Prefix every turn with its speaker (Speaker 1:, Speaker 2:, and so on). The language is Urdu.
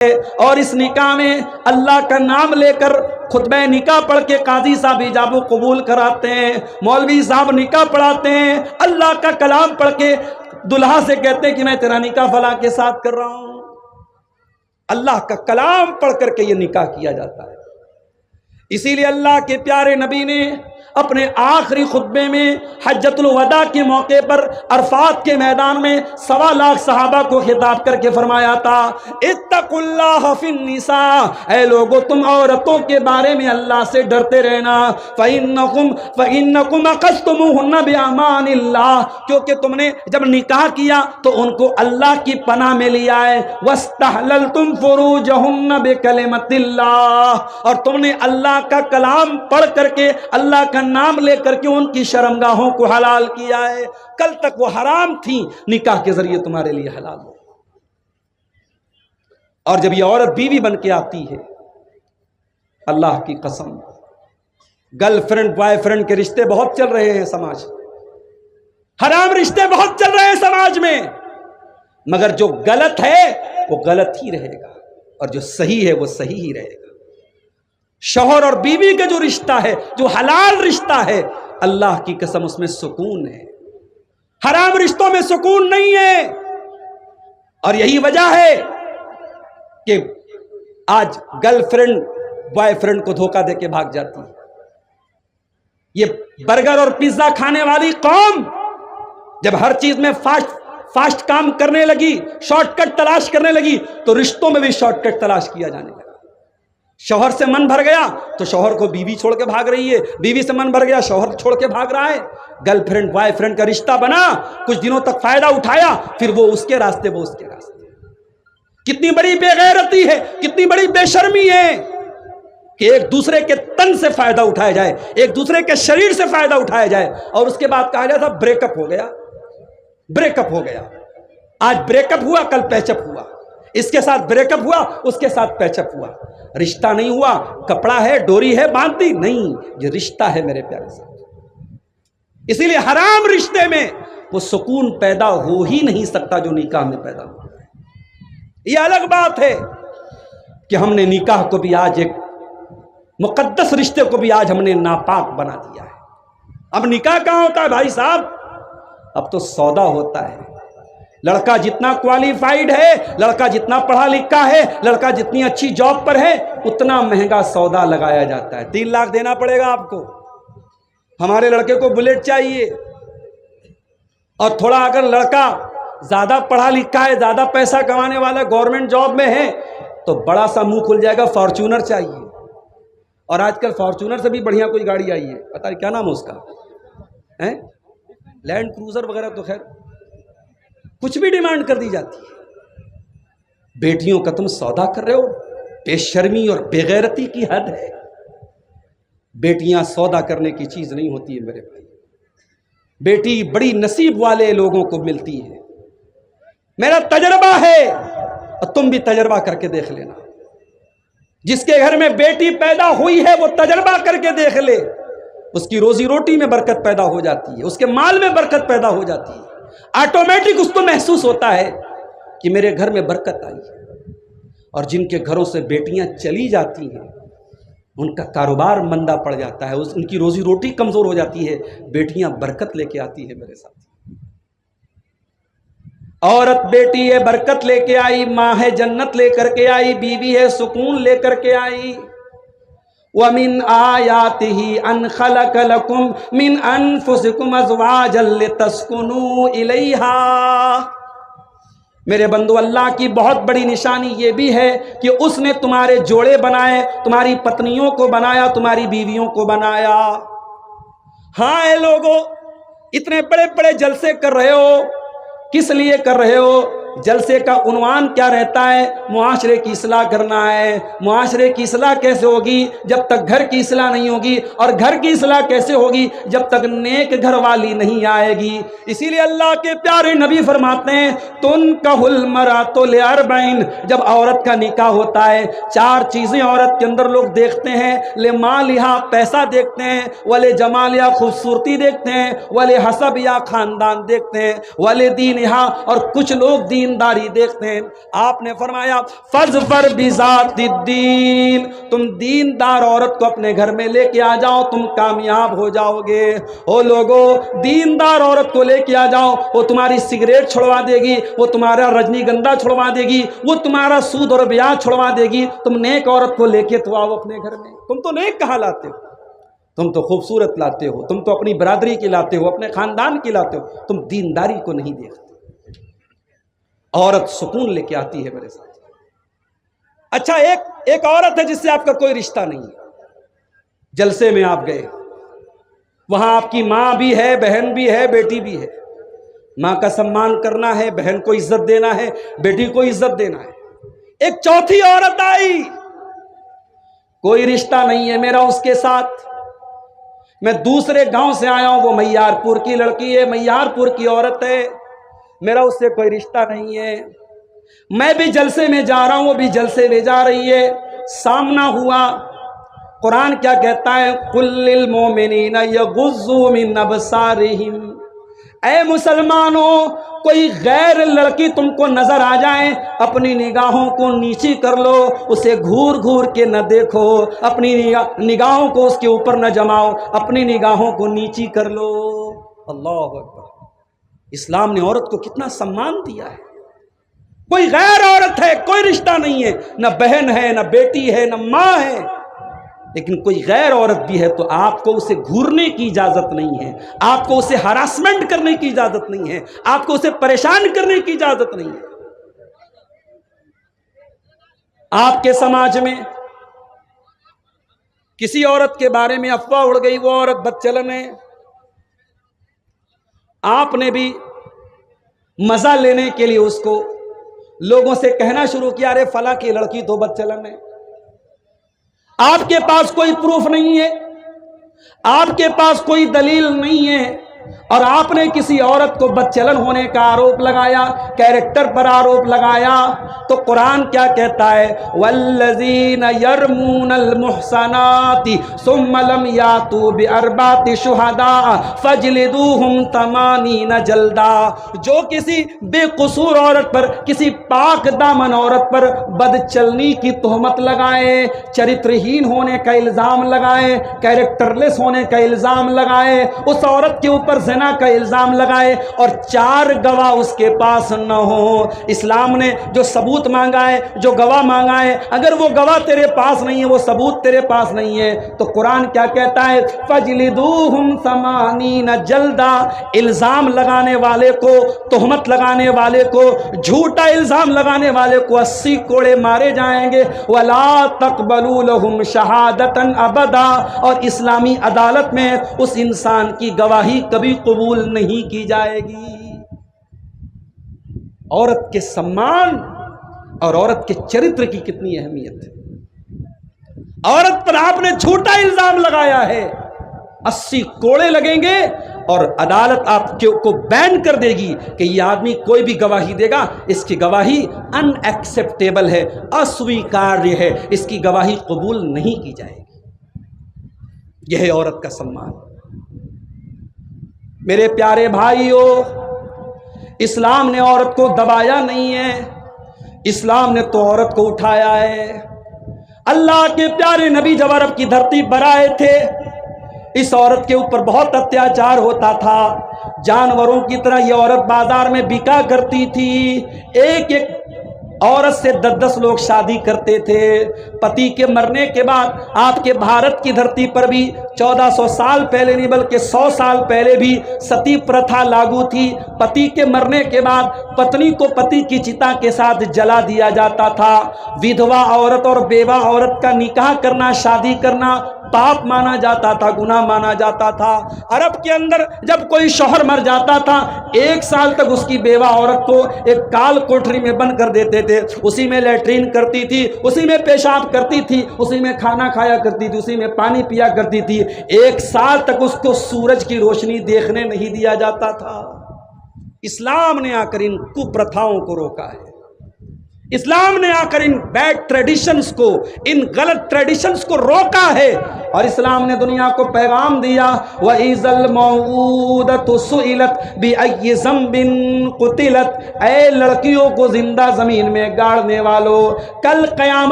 Speaker 1: اور اس نکاح میں اللہ کا نام لے کر خطبہ نکاح پڑھ کے قاضی صاحب ایجاب و قبول کراتے ہیں، مولوی صاحب نکاح پڑھاتے ہیں، اللہ کا کلام پڑھ کے دلہا سے کہتے ہیں کہ میں تیرا نکاح فلاں کے ساتھ کر رہا ہوں۔ اللہ کا کلام پڑھ کر کے یہ نکاح کیا جاتا ہے۔ اسی لیے اللہ کے پیارے نبی نے اپنے آخری خطبے میں حجۃ الوداع کے موقع پر عرفات کے میدان میں 1.25 لاکھ صحابہ کو خطاب کر کے فرمایا تھا، اتقوا اللہ فی النساء، اے لوگو تم عورتوں کے بارے میں اللہ سے ڈرتے رہنا، فإنکم اخذتموہن بأمان اللہ، کیونکہ تم نے جب نکاح کیا تو ان کو اللہ کی پناہ میں لیا ہے، واستحللتم فروجہن بکلمۃ اللہ، اور تم نے اللہ کا کلام پڑھ کر کے اللہ کا نام لے کر کے ان کی شرمگاہوں کو حلال کیا ہے، کل تک وہ حرام تھی، نکاح کے ذریعے تمہارے لیے حلال ہو۔ اور جب یہ عورت بیوی بن کے آتی ہے، اللہ کی قسم، گرل فرینڈ بوائے فرینڈ کے رشتے بہت چل رہے ہیں سماج، حرام رشتے بہت چل رہے ہیں سماج میں، مگر جو غلط ہے وہ غلط ہی رہے گا اور جو صحیح ہے وہ صحیح ہی رہے گا۔ شوہر اور بیوی کا جو رشتہ ہے، جو حلال رشتہ ہے، اللہ کی قسم اس میں سکون ہے، حرام رشتوں میں سکون نہیں ہے۔ اور یہی وجہ ہے کہ آج گرل فرینڈ بوائے فرینڈ کو دھوکہ دے کے بھاگ جاتی ہے۔ یہ برگر اور پیزا کھانے والی قوم جب ہر چیز میں فاسٹ کام کرنے لگی، شارٹ کٹ تلاش کرنے لگی، تو رشتوں میں بھی شارٹ کٹ تلاش کیا جانے لگا۔ شوہر سے من بھر گیا تو شوہر کو بیوی چھوڑ کے بھاگ رہی ہے، بیوی سے من بھر گیا شوہر چھوڑ کے بھاگ رہا ہے۔ گرل فرینڈ بوائے فرینڈ کا رشتہ بنا، کچھ دنوں تک فائدہ اٹھایا، پھر وہ اس کے راستے وہ اس کے راستے۔ کتنی بڑی بے غیرتی ہے، کتنی بڑی بے شرمی ہے کہ ایک دوسرے کے تن سے فائدہ اٹھایا جائے، ایک دوسرے کے شریر سے فائدہ اٹھایا جائے، اور اس کے بعد کہا جاتا بریک اپ ہو گیا، بریک اپ ہو گیا۔ آج بریک اپ ہوا، کل پیچ اپ ہوا، اس کے ساتھ بریک اپ ہوا، اس کے ساتھ پیچ اپ ہوا۔ رشتہ نہیں ہوا، کپڑا ہے، ڈوری ہے، باندھی نہیں، یہ رشتہ ہے میرے پیارے ساتھ۔ اسی لیے حرام رشتے میں وہ سکون پیدا ہو ہی نہیں سکتا جو نکاح میں پیدا ہوا ہے۔ یہ الگ بات ہے کہ ہم نے نکاح کو بھی آج ایک مقدس رشتے کو بھی آج ہم نے ناپاک بنا دیا ہے۔ اب نکاح کہاں ہوتا ہے بھائی صاحب؟ اب تو سودا ہوتا ہے۔ لڑکا جتنا کوالیفائیڈ ہے، لڑکا جتنا پڑھا لکھا ہے، لڑکا جتنی اچھی جاب پر ہے، اتنا مہنگا سودا لگایا جاتا ہے۔ 3 لاکھ دینا پڑے گا آپ کو، ہمارے لڑکے کو بلیٹ چاہیے۔ اور تھوڑا اگر لڑکا زیادہ پڑھا لکھا ہے، زیادہ پیسہ کمانے والا، گورنمنٹ جاب میں ہے، تو بڑا سا منہ کھل جائے گا، فارچونر چاہیے۔ اور آج کل فارچونر سے بھی بڑھیا کوئی گاڑی آئی ہے، پتہ نہیں کیا نام ہے اس کا، لینڈ کروزر وغیرہ، تو خیر کچھ بھی ڈیمانڈ کر دی جاتی ہے۔ بیٹیوں کا تم سودا کر رہے ہو، بے شرمی اور بے غیرتی کی حد ہے۔ بیٹیاں سودا کرنے کی چیز نہیں ہوتی ہے میرے بھائی، بیٹی بڑی نصیب والے لوگوں کو ملتی ہے۔ میرا تجربہ ہے اور تم بھی تجربہ کر کے دیکھ لینا، جس کے گھر میں بیٹی پیدا ہوئی ہے وہ تجربہ کر کے دیکھ لے، اس کی روزی روٹی میں برکت پیدا ہو جاتی ہے، اس کے مال میں برکت پیدا ہو جاتی ہے، آٹومیٹک اس کو محسوس ہوتا ہے کہ میرے گھر میں برکت آئی ہے۔ اور جن کے گھروں سے بیٹیاں چلی جاتی ہیں ان کا کاروبار مندہ پڑ جاتا ہے، ان کی روزی روٹی کمزور ہو جاتی ہے، بیٹیاں برکت لے کے آتی ہے میرے ساتھ۔ عورت بیٹی ہے، برکت لے کے آئی، ماں ہے جنت لے کر کے آئی، بیوی ہے سکون لے کر کے آئی۔ وَمِنْ آيَاتِهِ أَنْ خَلَقَ لَكُمْ مِنْ أَنفُسِكُمْ أَزْوَاجًا لِتَسْكُنُوا إِلَيْهَا۔ میرے بندو، اللہ کی بہت بڑی نشانی یہ بھی ہے کہ اس نے تمہارے جوڑے بنائے، تمہاری پتنیوں کو بنایا، تمہاری بیویوں کو بنایا۔ ہاں اے لوگو، اتنے بڑے بڑے جلسے کر رہے ہو، کس لیے کر رہے ہو؟ جلسے کا عنوان کیا رہتا ہے؟ معاشرے کی اصلاح کرنا ہے۔ معاشرے کی اصلاح کیسے ہوگی؟ جب تک گھر کی اصلاح نہیں ہوگی، اور گھر کی اصلاح کیسے ہوگی؟ جب تک نیک گھر والی نہیں آئے گی۔ اسی لیے اللہ کے پیارے نبی فرماتے ہیں تنکح المرأۃ لاربعین، جب عورت کا نکاح ہوتا ہے 4 چیزیں عورت کے اندر لوگ دیکھتے ہیں، لمالہا پیسہ دیکھتے ہیں، ولجمالہا خوبصورتی دیکھتے ہیں، ولحسبہا خاندان دیکھتے ہیں، ولدینہا اور کچھ لوگ دین دینداری دیکھتے ہیں۔ آپ نے فرمایا فَاظْفَرْ بِذَاتِ الدِّینِ، تم دیندار عورت کو اپنے گھر میں لے کے آ جاؤ، تم کامیاب ہو جاؤ گے۔ او لوگو، دیندار عورت کو لے کے آ جاؤ، وہ تمہاری سگریٹ چھڑوا دے گی، وہ تمہارا رجنی گندھا چھڑوا دے گی، وہ تمہارا سود اور بیاہ چھڑوا دے گی۔ تم نیک عورت کو لے کے تو آؤ اپنے گھر میں۔ تم تو نیک کہاں لاتے ہو؟ تم تو خوبصورت لاتے ہو، تم تو اپنی برادری کی لاتے ہو، اپنے خاندان کی لاتے ہو، تم دینداری کو نہیں دیکھتے۔ عورت سکون لے کے آتی ہے میرے ساتھ۔ اچھا، ایک عورت ہے جس سے آپ کا کوئی رشتہ نہیں ہے، جلسے میں آپ گئے، وہاں آپ کی ماں بھی ہے، بہن بھی ہے، بیٹی بھی ہے، ماں کا سمان کرنا ہے، بہن کو عزت دینا ہے، بیٹی کو عزت دینا ہے۔ ایک چوتھی عورت آئی، کوئی رشتہ نہیں ہے میرا اس کے ساتھ، میں دوسرے گاؤں سے آیا ہوں، وہ میار پور کی لڑکی ہے، میار پور کی عورت ہے، میرا اس سے کوئی رشتہ نہیں ہے، میں بھی جلسے میں جا رہا ہوں، وہ بھی جلسے میں جا رہی ہے، سامنا ہوا۔ قرآن کیا کہتا ہے؟ قُل لِّلْمُؤْمِنِينَ يَغُضُّوا مِنْ أَبْصَارِهِمْ، اے مسلمانوں، کوئی غیر لڑکی تم کو نظر آ جائے، اپنی نگاہوں کو نیچی کر لو، اسے گھور گھور کے نہ دیکھو، اپنی نگاہوں کو اس کے اوپر نہ جماؤ، اپنی نگاہوں کو نیچی کر لو۔ اللہ اکبر! اسلام نے عورت کو کتنا سمان دیا ہے۔ کوئی غیر عورت ہے، کوئی رشتہ نہیں ہے، نہ بہن ہے، نہ بیٹی ہے، نہ ماں ہے، لیکن کوئی غیر عورت بھی ہے تو آپ کو اسے گھورنے کی اجازت نہیں ہے، آپ کو اسے ہراسمنٹ کرنے کی اجازت نہیں ہے، آپ کو اسے پریشان کرنے کی اجازت نہیں ہے۔ آپ کے سماج میں کسی عورت کے بارے میں افواہ اڑ گئی، وہ عورت بدچلن ہے، آپ نے بھی مزہ لینے کے لیے اس کو لوگوں سے کہنا شروع کیا، ارے فلاں کی لڑکی تو بدچلن ہے۔ آپ کے پاس کوئی پروف نہیں ہے، آپ کے پاس کوئی دلیل نہیں ہے، اور آپ نے کسی عورت کو بدچلن ہونے کا آروپ لگایا، کیریکٹر پر آروپ لگایا، تو قرآن کیا کہتا ہے؟ وَالَّذِينَ يَرْمُونَ الْمُحْصَنَاتِ ثُمَّ لَمْ يَأْتُوا بِأَرْبَعَةِ شُهَدَاءَ فَاجْلِدُوهُمْ 80 جلدہ، جو کسی بے قصور عورت پر، کسی پاک دامن عورت پر بدچلنی کی تہمت لگائے، چرترہین ہونے کا الزام لگائے، کیریکٹر لیس ہونے کا الزام لگائے، اس عورت کے اوپر زنا کا الزام لگائے، اور 4 گواہ اس کے پاس نہ ہو۔ اسلام نے جو ثبوت مانگا ہے، جو گواہ مانگا ہے، اگر وہ گواہ تیرے پاس نہیں ہے، وہ ثبوت تیرے پاس نہیں ہے، تو قرآن کیا کہتا ہے؟ فَجْلِدُوهُمْ 80 جلدہ، الزام لگانے والے کو، تہمت لگانے والے کو، جھوٹا الزام لگانے والے کو 80 کوڑے مارے جائیں گے۔ وَلَا تَقْبَلُوا لَهُمْ شَهَادَةً أَبَدًا، اور اسلامی عدالت میں اس انسان کی گواہی کبھی قبول نہیں کی جائے گی۔ عورت کے سمان اور عورت کے چرتر کی کتنی اہمیت ہے۔ عورت پر آپ نے جھوٹا الزام لگایا ہے، 80 کوڑے لگیں گے، اور عدالت آپ کو بین کر دے گی کہ یہ آدمی کوئی بھی گواہی دے گا، اس کی گواہی ان ایکسیپٹیبل ہے، اسویکاریہ ہے، اس کی گواہی قبول نہیں کی جائے گی۔ یہ ہے عورت کا سمان۔ میرے پیارے بھائیو، اسلام نے عورت کو دبایا نہیں ہے، اسلام نے تو عورت کو اٹھایا ہے۔ اللہ کے پیارے نبی جب عرب کی دھرتی پر آئے تھے، اس عورت کے اوپر بہت اتیاچار ہوتا تھا، جانوروں کی طرح یہ عورت بازار میں بکا کرتی تھی، ایک ایک عورت سے 10 لوگ شادی کرتے تھے۔ پتی کے مرنے کے بعد آپ کے بھارت کی دھرتی پر بھی 1400 سال پہلے نہیں بلکہ 100 سال پہلے بھی ستی پرتھا لاگو تھی۔ پتی کے مرنے کے بعد پتنی کو پتی کی چتا کے ساتھ جلا دیا جاتا تھا۔ ودھوا عورت اور بیوہ عورت کا نکاح کرنا، شادی کرنا پاپ مانا جاتا تھا، گناہ مانا جاتا تھا۔ عرب کے اندر جب کوئی شوہر مر جاتا تھا، 1 سال تک اس کی بیوہ عورت کو ایک کال کوٹری میں بند کر دیتے تھے، اسی میں لیٹرین کرتی تھی، اسی میں پیشاب کرتی تھی، اسی میں کھانا کھایا کرتی تھی، اسی میں پانی پیا کرتی تھی۔ 1 سال تک اس کو سورج کی روشنی دیکھنے نہیں دیا جاتا تھا۔ اسلام نے آ کر ان کپرتھاؤں کو روکا ہے۔ اسلام نے آ کر ان بیڈ ٹریڈیشنز کو، ان غلط ٹریڈیشنز کو روکا ہے، اور اسلام نے دنیا کو پیغام دیا وَإِذَا الْمَوْءُودَةُ سُئِلَتْ بِأَيِّ ذَنبٍ قُتِلَتْ، اے لڑکیوں کو زندہ زمین میں گاڑنے والو، کل قیامت